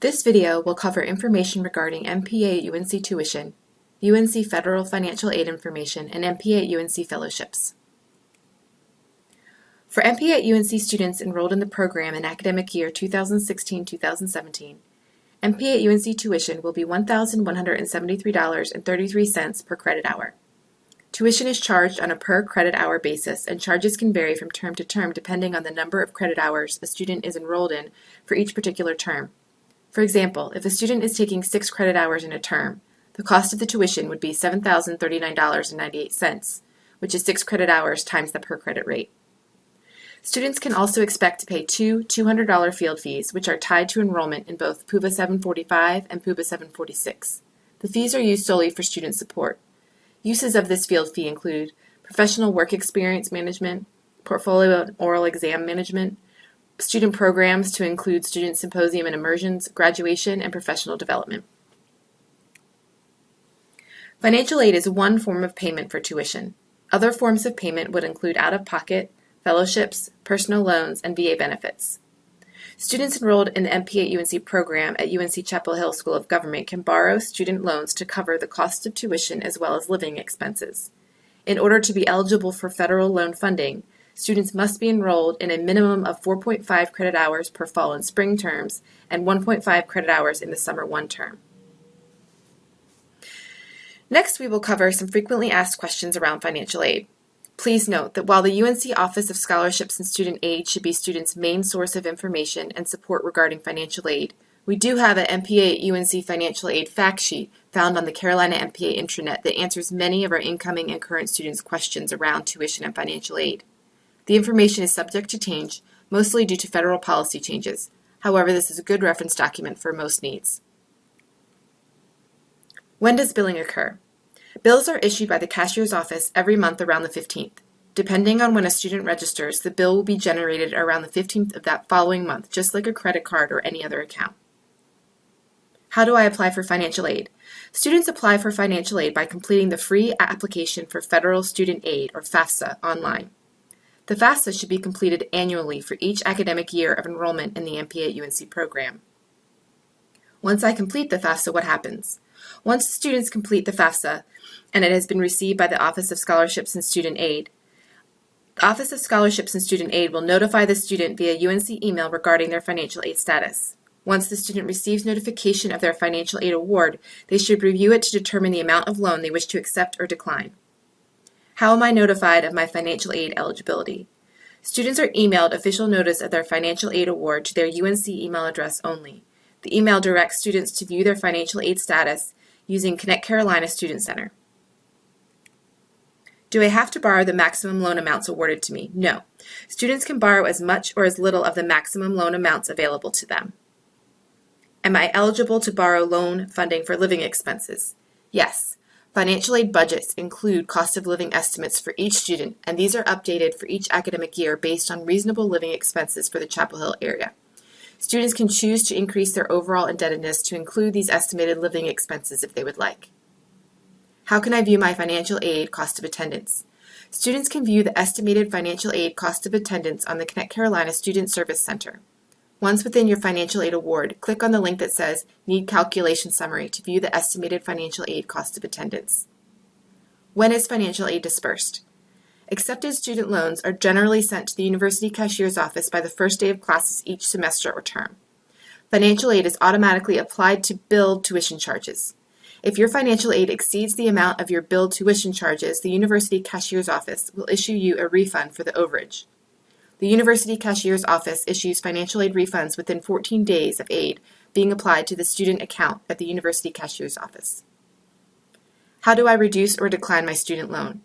This video will cover information regarding MPA at UNC tuition, UNC federal financial aid information, and MPA at UNC fellowships. For MPA at UNC students enrolled in the program in academic year 2016-2017, MPA at UNC tuition will be $1,173.33 per credit hour. Tuition is charged on a per credit hour basis, and charges can vary from term to term depending on the number of credit hours a student is enrolled in for each particular term. For example, if a student is taking 6 credit hours in a term, the cost of the tuition would be $7,039.98, which is 6 credit hours times the per credit rate. Students can also expect to pay two $200 field fees, which are tied to enrollment in both PUBA 745 and PUBA 746. The fees are used solely for student support. Uses of this field fee include professional work experience management, portfolio and oral exam management, student programs to include student symposium and immersions, graduation, and professional development. Financial aid is one form of payment for tuition. Other forms of payment would include out-of-pocket, fellowships, personal loans, and VA benefits. Students enrolled in the MPA at UNC program at UNC Chapel Hill School of Government can borrow student loans to cover the cost of tuition as well as living expenses. In order to be eligible for federal loan funding, students must be enrolled in a minimum of 4.5 credit hours per fall and spring terms and 1.5 credit hours in the summer 1 term. Next, we will cover some frequently asked questions around financial aid. Please note that while the UNC Office of Scholarships and Student Aid should be students' main source of information and support regarding financial aid, we do have an MPA at UNC financial aid fact sheet found on the Carolina MPA intranet that answers many of our incoming and current students' questions around tuition and financial aid. The information is subject to change, mostly due to federal policy changes. However, this is a good reference document for most needs. When does billing occur? Bills are issued by the cashier's office every month around the 15th. Depending on when a student registers, the bill will be generated around the 15th of that following month, just like a credit card or any other account. How do I apply for financial aid? Students apply for financial aid by completing the free application for Federal Student Aid, or FAFSA, online. The FAFSA should be completed annually for each academic year of enrollment in the MPA at UNC program. Once I complete the FAFSA, what happens? Once students complete the FAFSA and it has been received by the Office of Scholarships and Student Aid, the Office of Scholarships and Student Aid will notify the student via UNC email regarding their financial aid status. Once the student receives notification of their financial aid award, they should review it to determine the amount of loan they wish to accept or decline. How am I notified of my financial aid eligibility? Students are emailed official notice of their financial aid award to their UNC email address only. The email directs students to view their financial aid status using Connect Carolina Student Center. Do I have to borrow the maximum loan amounts awarded to me? No. Students can borrow as much or as little of the maximum loan amounts available to them. Am I eligible to borrow loan funding for living expenses? Yes. Financial aid budgets include cost of living estimates for each student, and these are updated for each academic year based on reasonable living expenses for the Chapel Hill area. Students can choose to increase their overall indebtedness to include these estimated living expenses if they would like. How can I view my financial aid cost of attendance? Students can view the estimated financial aid cost of attendance on the Connect Carolina Student Service Center. Once within your financial aid award, click on the link that says Need Calculation Summary to view the estimated financial aid cost of attendance. When is financial aid dispersed? Accepted student loans are generally sent to the university cashier's office by the first day of classes each semester or term. Financial aid is automatically applied to billed tuition charges. If your financial aid exceeds the amount of your billed tuition charges, the university cashier's office will issue you a refund for the overage. The university cashier's office issues financial aid refunds within 14 days of aid being applied to the student account at the university cashier's office. How do I reduce or decline my student loan?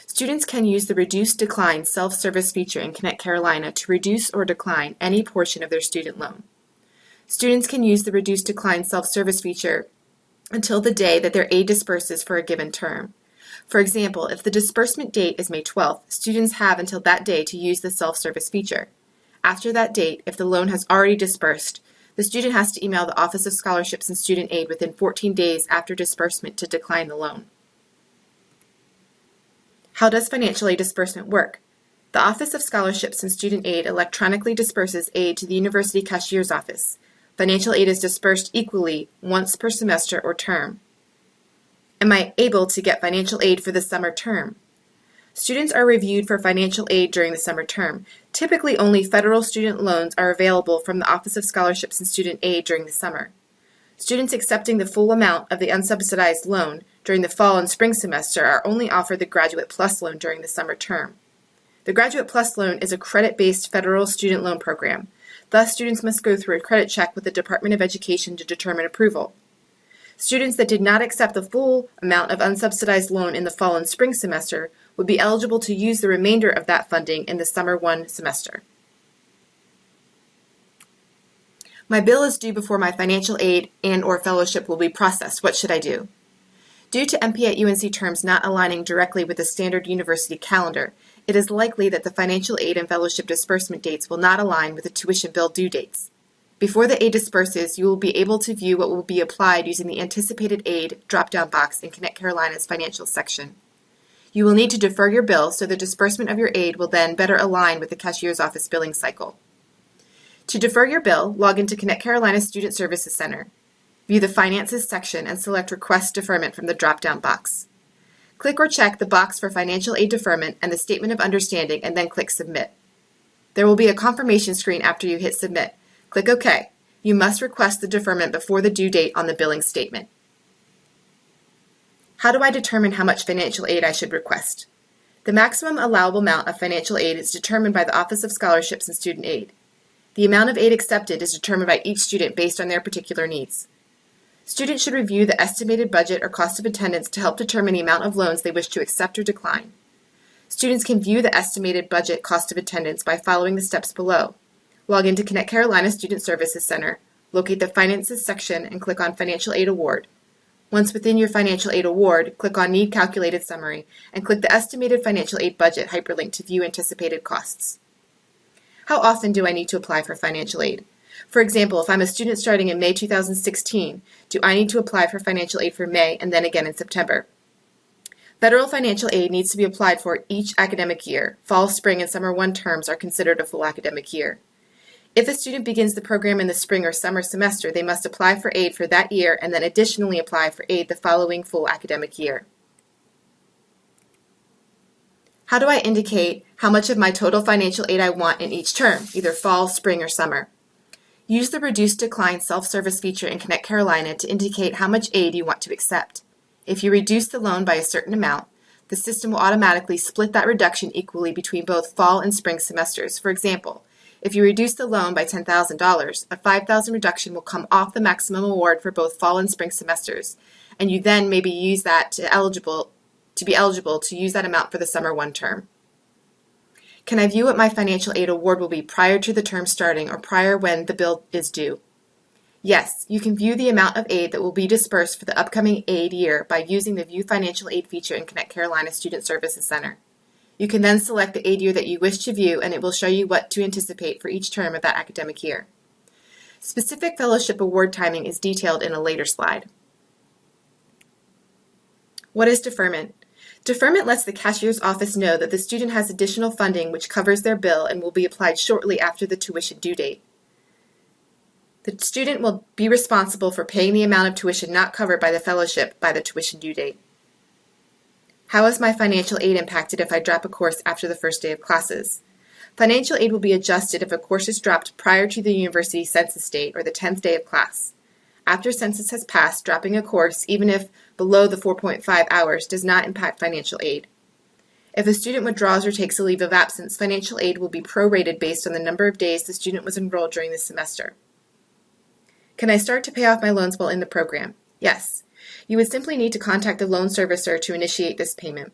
Students can use the Reduce Decline self-service feature in Connect Carolina to reduce or decline any portion of their student loan. Students can use the Reduce Decline self-service feature until the day that their aid disperses for a given term. For example, if the disbursement date is May 12th, students have until that day to use the self-service feature. After that date, if the loan has already dispersed, the student has to email the Office of Scholarships and Student Aid within 14 days after disbursement to decline the loan. How does financial aid disbursement work? The Office of Scholarships and Student Aid electronically disperses aid to the university cashier's office. Financial aid is dispersed equally once per semester or term. Am I able to get financial aid for the summer term? Students are reviewed for financial aid during the summer term. Typically, only federal student loans are available from the Office of Scholarships and Student Aid during the summer. Students accepting the full amount of the unsubsidized loan during the fall and spring semester are only offered the Graduate Plus loan during the summer term. The Graduate Plus loan is a credit-based federal student loan program. Thus, students must go through a credit check with the Department of Education to determine approval. Students that did not accept the full amount of unsubsidized loan in the fall and spring semester would be eligible to use the remainder of that funding in the summer 1 semester. My bill is due before my financial aid and/or fellowship will be processed. What should I do? Due to MP at UNC terms not aligning directly with the standard university calendar, it is likely that the financial aid and fellowship disbursement dates will not align with the tuition bill due dates. Before the aid disperses, you will be able to view what will be applied using the Anticipated Aid drop-down box in Connect Carolina's Financial section. You will need to defer your bill so the disbursement of your aid will then better align with the cashier's office billing cycle. To defer your bill, log into Connect Carolina Student Services Center. View the Finances section and select Request Deferment from the drop-down box. Click or check the box for financial aid deferment and the Statement of Understanding and then click Submit. There will be a confirmation screen after you hit Submit. Click OK. You must request the deferment before the due date on the billing statement. How do I determine how much financial aid I should request? The maximum allowable amount of financial aid is determined by the Office of Scholarships and Student Aid. The amount of aid accepted is determined by each student based on their particular needs. Students should review the estimated budget or cost of attendance to help determine the amount of loans they wish to accept or decline. Students can view the estimated budget cost of attendance by following the steps below. Log into Connect Carolina Student Services Center, locate the Finances section, and click on Financial Aid Award. Once within your financial aid award, click on Need Calculated Summary, and click the Estimated Financial Aid Budget hyperlink to view anticipated costs. How often do I need to apply for financial aid? For example, if I'm a student starting in May 2016, do I need to apply for financial aid for May and then again in September? Federal financial aid needs to be applied for each academic year. Fall, spring, and summer 1 terms are considered a full academic year. If a student begins the program in the spring or summer semester, they must apply for aid for that year and then additionally apply for aid the following full academic year. How do I indicate how much of my total financial aid I want in each term, either fall, spring, or summer? Use the Reduce Decline self-service feature in Connect Carolina to indicate how much aid you want to accept. If you reduce the loan by a certain amount, the system will automatically split that reduction equally between both fall and spring semesters. For example, if you reduce the loan by $10,000, a $5,000 reduction will come off the maximum award for both fall and spring semesters, and you then maybe use that to be eligible to use that amount for the summer 1 term. Can I view what my financial aid award will be prior to the term starting or prior when the bill is due? Yes, you can view the amount of aid that will be dispersed for the upcoming aid year by using the View Financial Aid feature in Connect Carolina Student Services Center. You can then select the aid year that you wish to view, and it will show you what to anticipate for each term of that academic year. Specific fellowship award timing is detailed in a later slide. What is deferment? Deferment lets the cashier's office know that the student has additional funding which covers their bill and will be applied shortly after the tuition due date. The student will be responsible for paying the amount of tuition not covered by the fellowship by the tuition due date. How is my financial aid impacted if I drop a course after the first day of classes? Financial aid will be adjusted if a course is dropped prior to the university census date or the 10th day of class. After census has passed, dropping a course, even if below the 4.5 hours, does not impact financial aid. If a student withdraws or takes a leave of absence, financial aid will be prorated based on the number of days the student was enrolled during the semester. Can I start to pay off my loans while in the program? Yes. You would simply need to contact the loan servicer to initiate this payment.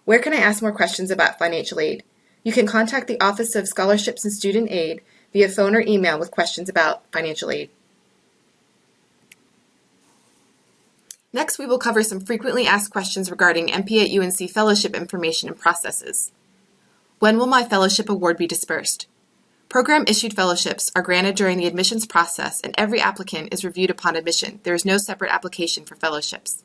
Where can I ask more questions about financial aid? You can contact the Office of Scholarships and Student Aid via phone or email with questions about financial aid. Next, we will cover some frequently asked questions regarding MP at UNC fellowship information and processes. When will my fellowship award be dispersed? Program-issued fellowships are granted during the admissions process, and every applicant is reviewed upon admission. There is no separate application for fellowships.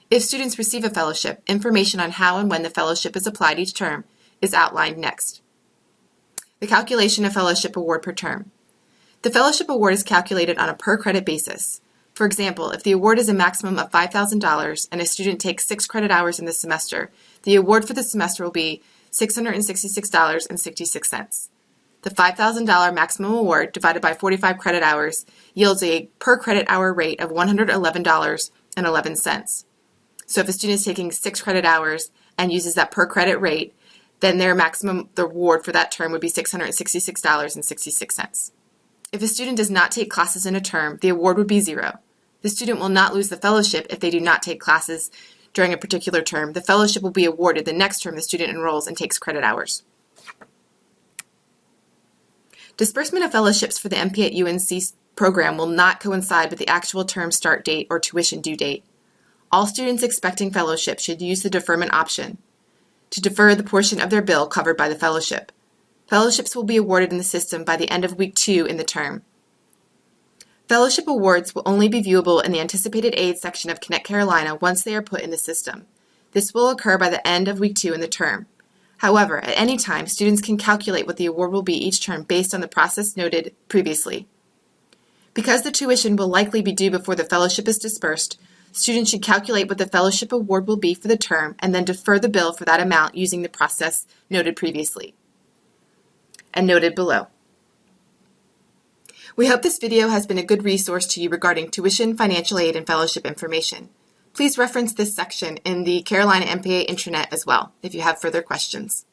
If students receive a fellowship, information on how and when the fellowship is applied each term is outlined next. The calculation of fellowship award per term. The fellowship award is calculated on a per credit basis. For example, if the award is a maximum of $5,000 and a student takes 6 credit hours in the semester, the award for the semester will be $666.66. The $5,000 maximum award divided by 45 credit hours yields a per credit hour rate of $111.11. So if a student is taking 6 credit hours and uses that per credit rate, then their maximum award for that term would be $666.66. If a student does not take classes in a term, the award would be 0. The student will not lose the fellowship if they do not take classes during a particular term. The fellowship will be awarded the next term the student enrolls and takes credit hours. Disbursement of fellowships for the MP at UNC program will not coincide with the actual term start date or tuition due date. All students expecting fellowship should use the deferment option to defer the portion of their bill covered by the fellowship. Fellowships will be awarded in the system by the end of week 2 in the term. Fellowship awards will only be viewable in the anticipated aid section of Connect Carolina once they are put in the system. This will occur by the end of week 2 in the term. However, at any time, students can calculate what the award will be each term based on the process noted previously. Because the tuition will likely be due before the fellowship is dispersed, students should calculate what the fellowship award will be for the term and then defer the bill for that amount using the process noted previously and noted below. We hope this video has been a good resource to you regarding tuition, financial aid, and fellowship information. Please reference this section in the Carolina MPA intranet as well if you have further questions.